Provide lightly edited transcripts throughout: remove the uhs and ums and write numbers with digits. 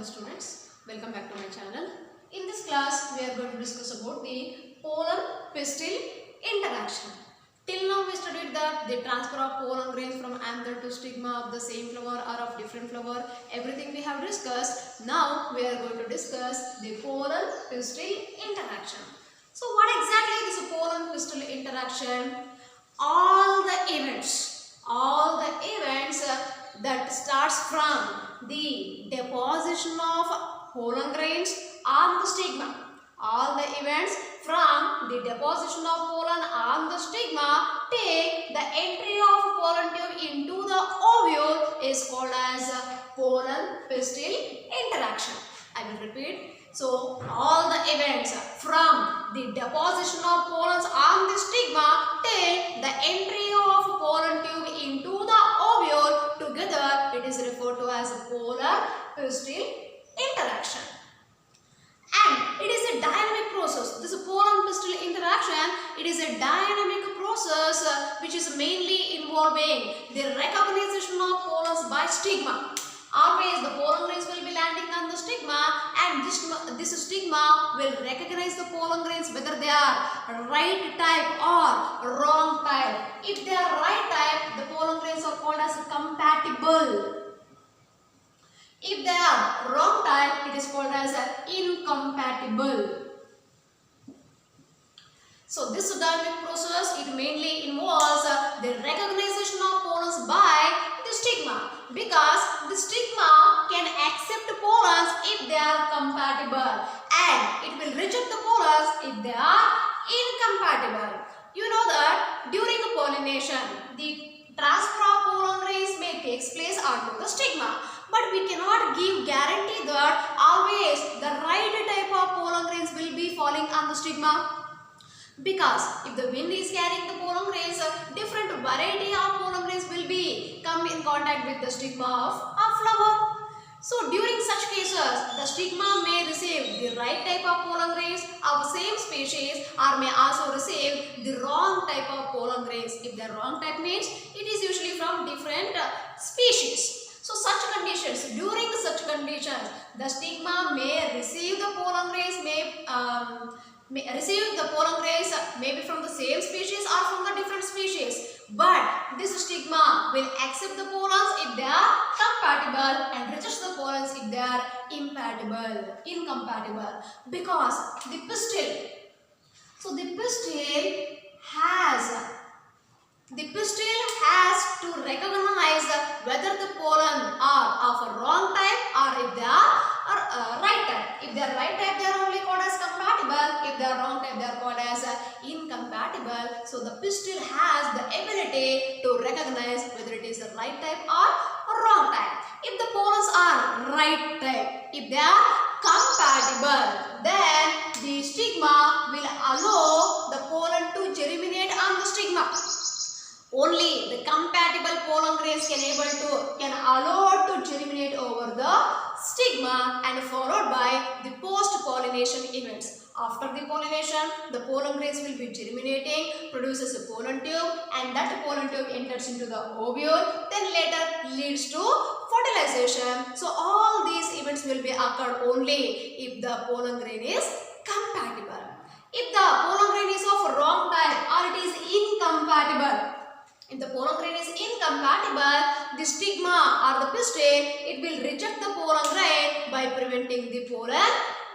students, welcome back to my channel. In this class we are going to discuss about the pollen pistil interaction. Till now we studied that the transfer of pollen grains from anther to stigma of the same flower or of different flower, everything we have discussed. Now we are going to discuss the pollen pistil interaction. So what exactly is a pollen pistil interaction? All the events that starts from the deposition of pollen grains on the stigma. All the events from the deposition of pollen on the stigma till the entry of pollen tube into the ovule is called as pollen pistil interaction. I will repeat. So, all the events from the deposition of pollens on the stigma till the entry of pollen tube into the ovule, together it is referred to as pollen pistil interaction. And it is a dynamic process. This pollen pistil interaction, it is a dynamic process which is mainly involving the recognition of pollens by stigma. Always the pollen grains will be landing on the stigma, and this stigma will recognize the pollen grains whether they are right type or wrong type. If they are right type, the pollen grains are called as compatible. If they are wrong type, it is called as incompatible. So this dynamic process, it mainly involves the recognition of pollens by the stigma, because the stigma can accept pollens if they are compatible, and it will reject the pollens if they are incompatible. You know that during pollination, the transfer of pollen grains may take place onto the stigma, but we cannot give guarantee that always the right type of pollen grains will be falling on the stigma. Because if the wind is carrying the pollen grains, different variety of pollen grains will be come in contact with the stigma of a flower. So during such cases, the stigma may receive the right type of pollen grains of same species, or may also receive the wrong type of pollen grains. If the wrong type means it is usually from different species. So during such conditions, the stigma may receive the pollen grains, may be from the same species or from the different species. But this stigma will accept the pollens if they are compatible and reject the pollens if they are incompatible. Because the pistil, so the pistil has to recognize whether the pollen are of a wrong type or if they are right type. If they are right type, they are only called as compatible. If they are wrong type, they are called as incompatible. So the pistil has the ability to recognize whether it is a right type or a wrong type. If the pollens are right type, if they are compatible, then the stigma will allow the pollen to germinate on the stigma. Only the compatible pollen grains can allow to germinate over the stigma, and followed by the post-pollination events. After the pollination, the pollen grains will be germinating, produces a pollen tube, and that pollen tube enters into the ovule, then later leads to fertilization. So all these events will be occurred only if the pollen grain is compatible. If the pollen grain is of wrong type or it is incompatible, if the pollen grain is incompatible, the stigma or the pistil, it will reject the pollen grain by preventing the pollen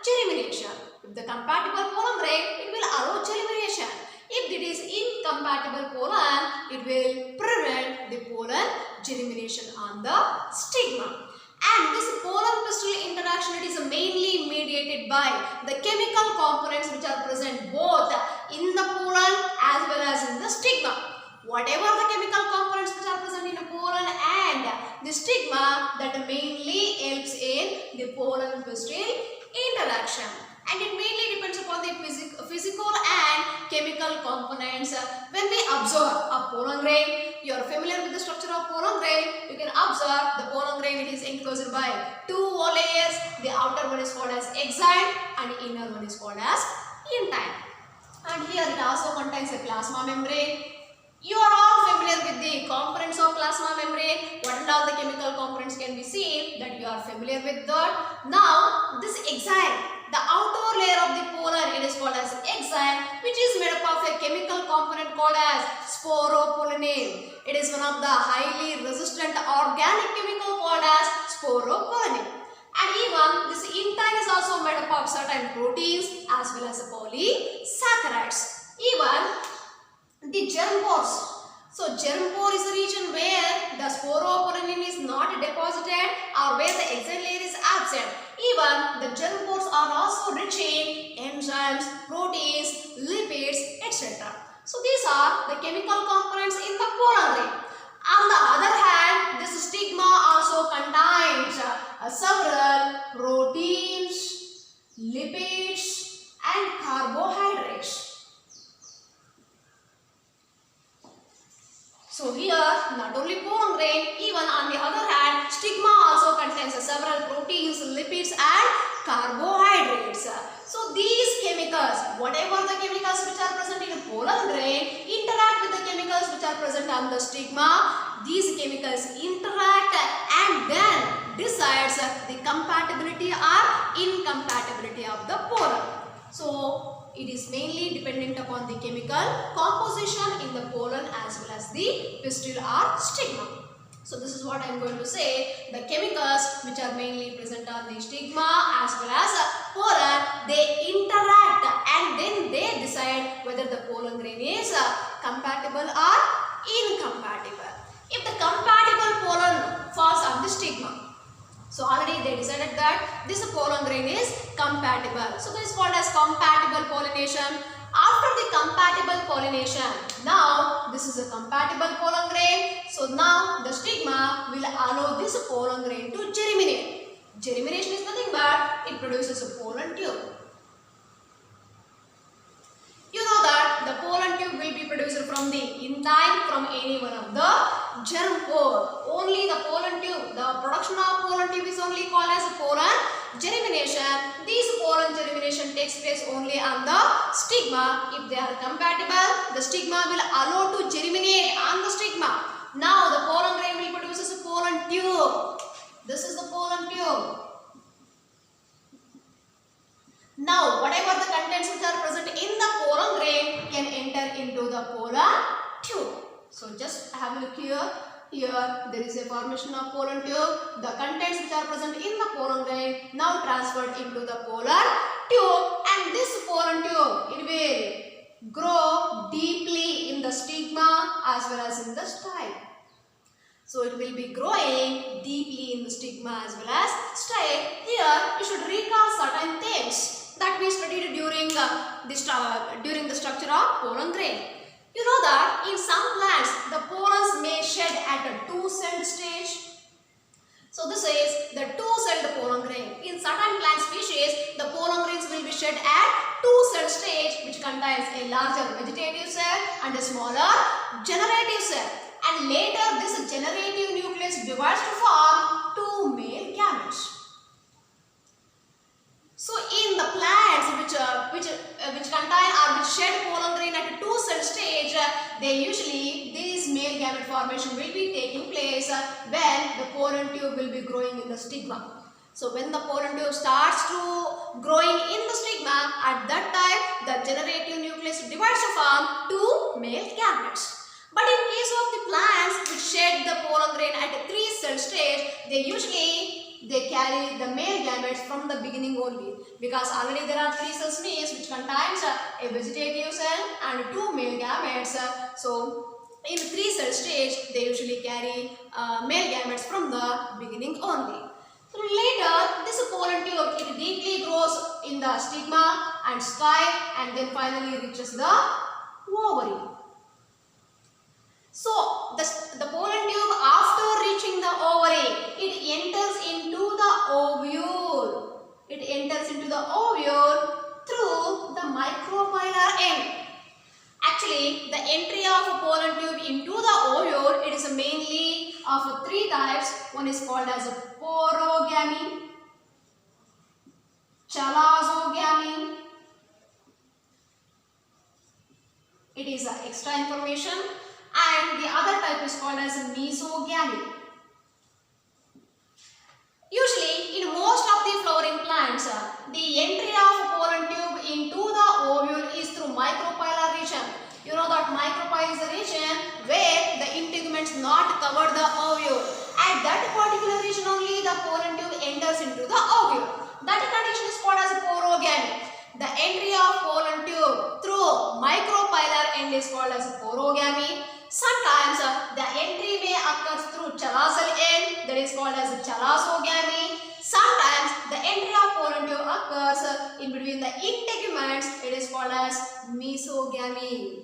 germination. If the compatible pollen grain, it will allow germination. If it is incompatible pollen, it will prevent the pollen germination on the stigma. And this pollen pistil interaction, it is mainly mediated by the chemical components which are present both in the pollen as well as in the stigma. Whatever the chemical components which are present in the pollen and the stigma, that mainly helps in the pollen pistil interaction. And it mainly depends upon the physical and chemical components. When we observe a pollen grain, you are familiar with the structure of pollen grain. You can observe the pollen grain, it is enclosed by two layers. The outer one is called as exine and inner one is called as intine. And here it also contains a plasma membrane. You are all familiar with the components of plasma membrane. What all the chemical components can be seen, that you You are familiar with that. Now, this exile, the outer layer of the pollen, it is called as exile, which is made up of a chemical component called as sporopollenin. It is one of the highly resistant organic chemical called as sporopollenin. And even this intine is also made up of certain proteins as well as polysaccharides. Even the germ pores. So germ pore is a region where the sporopollenin is not deposited or where the exile layer is absent. Even the germ pores are also rich in enzymes, proteins, lipids, etc. So these are the chemical components in the pollen grain. On the other hand, this stigma also contains several proteins, lipids and carbohydrates. So here, not only pollen grain, even on the other hand, stigma also contains several proteins, lipids and carbohydrates. So these chemicals, whatever the chemicals which are present in pollen grain, interact with the chemicals which are present on the stigma. These chemicals interact and then decides the compatibility or incompatibility of the pollen. So it is mainly dependent upon the chemical composition in the pollen as well as the pistil or stigma. So this is what I am going to say. The chemicals which are mainly present on the stigma as well as pollen, they interact and then they decide whether the pollen grain is compatible or incompatible. If the compatible pollen falls on the stigma, so already they decided that this pollen grain is compatible. So this is called as compatible pollination. After the compatible pollination, now this is a compatible pollen grain. So now the stigma will allow this pollen grain to germinate. Germination is nothing but it produces a pollen tube. You know that the pollen tube will be produced from the intine, from any one of the germ pore. Only the pollen tube, the production of pollen tube is only called as pollen germination. This pollen germination takes place only on the stigma. If they are compatible, the stigma will allow to germinate on the stigma. Now the pollen grain will produce a pollen tube. This is the pollen tube. Now, whatever the contents which are present in the pollen grain can enter into the pollen tube. So, just have a look here. Here, there is a formation of pollen tube. The contents which are present in the pollen grain now transferred into the pollen tube. And this pollen tube, it will grow deeply in the stigma as well as in the style. So it will be growing deeply in the stigma as well as style. Here, you should recall certain things that we studied during the structure of pollen grain. You know that in some plants, the pollens may shed at a two-celled stage. So this is the two-celled pollen grain. In certain plant species, the pollen grains will be shed at two-celled stage, which contains a larger vegetative cell and a smaller generative cell. And later, this generative nucleus divides to form two male gametes. So in the plants which contain or which shed pollen grain at a two-cell stage, these male gamete formation will be taking place when the pollen tube will be growing in the stigma. So when the pollen tube starts to growing in the stigma, at that time the generative nucleus divides to form two male gametes. But in case of the plants which shed the pollen grain at a three-cell stage, they carry the male gametes from the beginning only, because already there are three cells which contains a vegetative cell and two male gametes. So in the three-cell stage, they usually carry male gametes from the beginning only. So later, this pollen tube, it deeply grows in the stigma and style and then finally reaches the ovary. So the pollen tube, after reaching the ovary, it enters into the ovule. It enters into the ovule through the micropylar end. Actually, the entry of a pollen tube into the ovule, it is mainly of three types. One is called as a porogamy, chalazogamy. It is extra information. And the other type is called as mesogamy. Usually, in most of the flowering plants, the entry of pollen tube into the ovule is through micropylar region. You know that micropyle is the region where the integuments not cover the ovule. At that particular region only the pollen tube enters into the ovule. That condition is called as porogamy. The entry of pollen tube through micropylar end is called as porogamy. Sometimes the entry may occur through chalazal end, that is called as chalasogamy. Sometimes the entry of pollen tube occurs in between the integuments, it is called as mesogamy.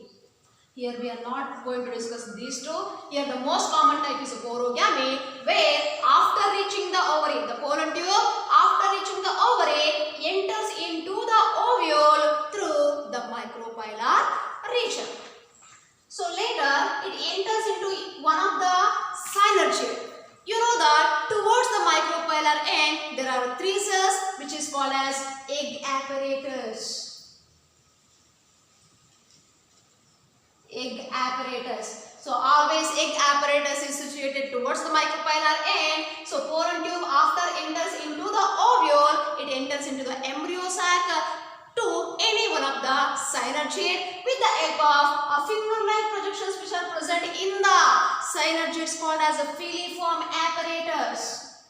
Here we are not going to discuss these two. Here the most common type is porogamy, where after reaching the ovary, the pollen tube after reaching the ovary enters into the ovule through the micropylar region. So later it enters into one of the synergy. You know that towards the micropylar end there are three cells which is called as egg apparatus. Egg apparatus. So always egg apparatus is situated towards the micropylar end. So pollen tube after enters into the ovule, it enters into the embryo sac to any one of the synergid with the help of finger-like projections which are present in the synergids called as a filiform apparatus.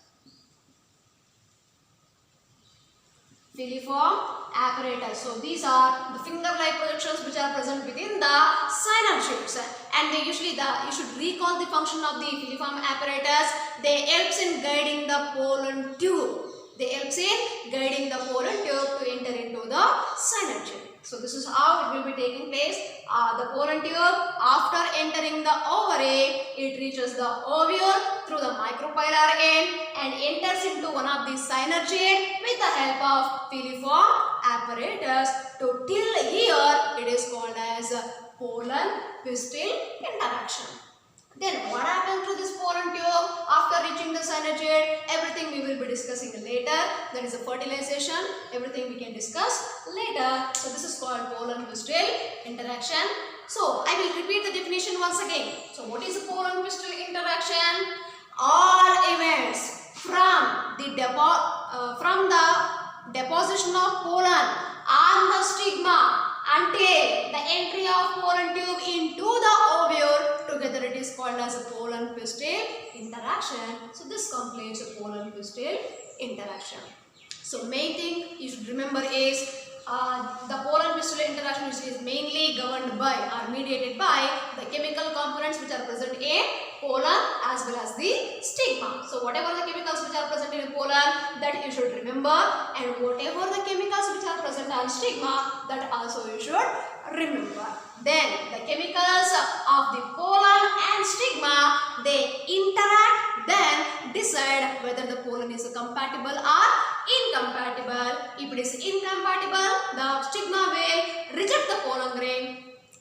Filiform apparatus. So these are the finger-like projections which are present within the synergids, and they usually you should recall the function of the filiform apparatus. They helps in guiding the pollen tube. They helps in guiding the pollen tube to enter into the synergid. So this is how it will be taking place. The pollen tube after entering the ovary, it reaches the ovule through the micropylar end and enters into one of the synergid with the help of filiform apparatus. To till here it is called as pollen pistil interaction. Then what happens to this pollen tube after reaching the synergid? Everything we will be discussing later. That is a fertilization. Everything we can discuss later. So this is called pollen pistil interaction. So I will repeat the definition once again. So what is a pollen pistil interaction? All events from the deposition of pollen on the stigma until the entry of pollen tube into the ovule, together it is called as a pollen pistil interaction. So this completes a pollen pistil interaction. So main thing you should remember is the pollen pistil interaction is mainly governed by or mediated by the chemical components which are present in pollen as well as the stigma. So whatever the chemicals which are present in pollen, that you should remember, and whatever the chemicals which are present on stigma, that also you should remember. Then the chemicals of the pollen and stigma, they interact, then decide whether the pollen is compatible or incompatible. If it is incompatible, the stigma will reject the pollen grain.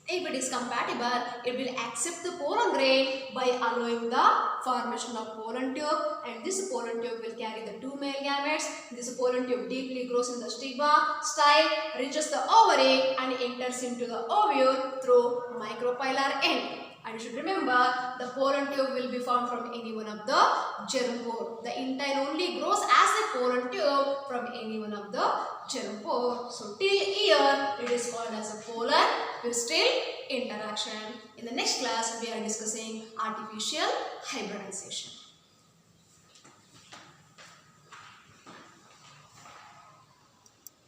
If it is compatible, it will accept the pollen grain by allowing the formation of pollen tube, and this pollen tube will carry the two male gametes. This pollen tube deeply grows in the stigma, style, reaches the ovary and enters into the ovule through micropylar end. And you should remember, the pollen tube will be formed from any one of the germ pore. The intine only grows as a pollen tube from any one of the germ pore. So till here it is called as a pollen pistil interaction. In the next class we are discussing artificial hybridization.